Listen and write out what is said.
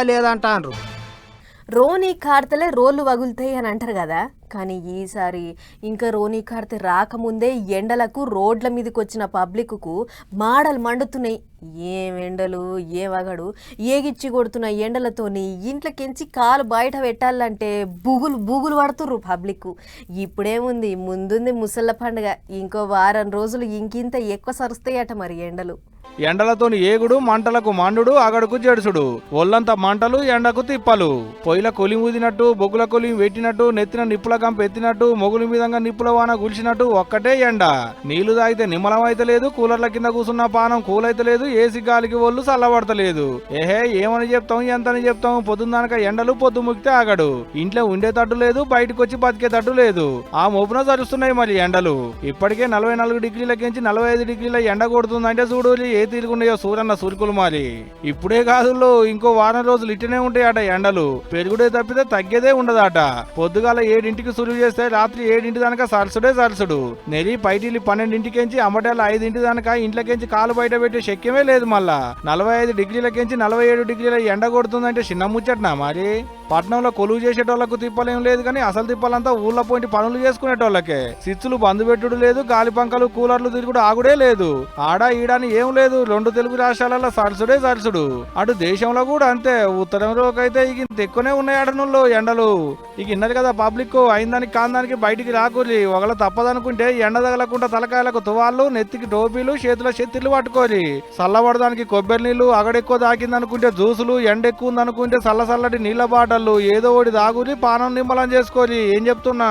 లేదంటాండ్రు. Ronnie కాడితేలే రోళ్ళు వగులుతాయి అని అంటారు కదా, కానీ ఈసారి ఇంకా రోనీ కాడితే రాకముందే ఎండలకు రోడ్ల మీదకి వచ్చిన పబ్లిక్కు మాడలు మండుతున్నాయి. ఏం ఎండలు, ఏ వగడు, ఏగిచ్చి కొడుతున్న ఎండలతోని ఇంట్లోకించి కాలు బయట పెట్టాలంటే బుగులు బుగులు పడుతుర్రు పబ్లిక్. ఇప్పుడేముంది, ముందుంది ముసళ్ళ పండుగ, ఇంకో వారం రోజులు ఇంకింత ఎక్కువ సరుస్తాయట మరి ఎండలు. ఎండలతోని ఏగుడు, మంటలకు మండుడు, అగడుకు జడుసుడు, ఒళ్ళంతా మంటలు, ఎండకు తిప్పలు. పొయ్యిల కొలి ఊదినట్టు, బొగ్గుల కొలి పెట్టినట్టు, నెత్తిన నిప్పుల కంప ఎత్తినట్టు, మొగుల మీదంగా నిప్పుల వాన గులిచినట్టు ఒక్కటే ఎండ. నీళ్లు తాగితే నిమ్మలం అయితే లేదు, కూలర్ల కింద కూసున్న పానం కూలైతే లేదు, ఏసి గాలికి ఒళ్ళు చల్లబడతలేదు. ఏహే ఏమని చెప్తాం, ఎంతని చెప్తాం, పొద్దున్నాక ఎండలు పొద్దు ముక్కితే ఆగడు. ఇంట్లో ఉండేటట్టు లేదు, బయటకు వచ్చి బతికేటట్టు లేదు. ఆ మోపున జరుస్తున్నాయి మరి ఎండలు. ఇప్పటికే 44 డిగ్రీలకించి 45 డిగ్రీల ఎండ కొడుతుందంటే చూడు ఏ తీరుగున్నాయో సూరన్న సురుకులు మారి. ఇప్పుడే కాదుల్లో ఇంకో వారం రోజులు ఇట్టనే ఉంటాయట ఎండలు. పెరుగుడే తప్పితే తగ్గేదే ఉండదట. పొద్దుగాల 7ంటికి సురువు చేస్తే రాత్రి 7 దాకా సరసుడే సరసుడు. నెరి పైటీలు 12ంటికించి అమ్మటేళ్ళ 5 దాకా ఇంట్లోకించి కాలు బయట పెట్టే శక్యమే లేదు. మళ్ళా 45 డిగ్రీలకించి 47 డిగ్రీల ఎండ కొడుతుందంటే చిన్న ముచ్చట్నా మరి. పట్నంలో కొలువు చేసేటోళ్లకు తిప్పలేం లేదు, కానీ అసలు తిప్పలంతా ఊళ్ళో పోయి పనులు చేసుకునేటోళ్ళకే. సిచ్చులు బంధు పెట్టుడు లేదు, గాలి పంకలు కూలర్లు తిరుగుడు ఆగుడే లేదు. ఆడా ఈడాని ఏం లేదు, 2 తెలుగు రాష్ట్రాలలో సరసుడే సరసుడు. అటు దేశంలో కూడా అంతే. ఉత్తరంలోకైతే ఇక ఇంత ఎక్కువనే ఉన్నాయి అడనుల్లో ఎండలు. ఇక ఇన్నది కదా పబ్లిక్, అయిందానికి కాందానికి బయటికి రాకూరి. ఒకళ్ళ తప్పదనుకుంటే ఎండ తగలకుండా తలకాయలకు తువాళ్ళు, నెత్తికి టోపీలు, చేతుల చెత్తిళ్ళు పట్టుకోరి. చల్లబడదానికి కొబ్బరి నీళ్లు, అగడెక్కువ తాకిందనుకుంటే జ్యూసులు, ఎండ ఎక్కువ ఉందనుకుంటే చల్లటి నీళ్ల బాటలు, ఏదో ఒకటి తాగురి, పానం నిమ్మలం చేసుకోరి. ఏం చెప్తున్నా.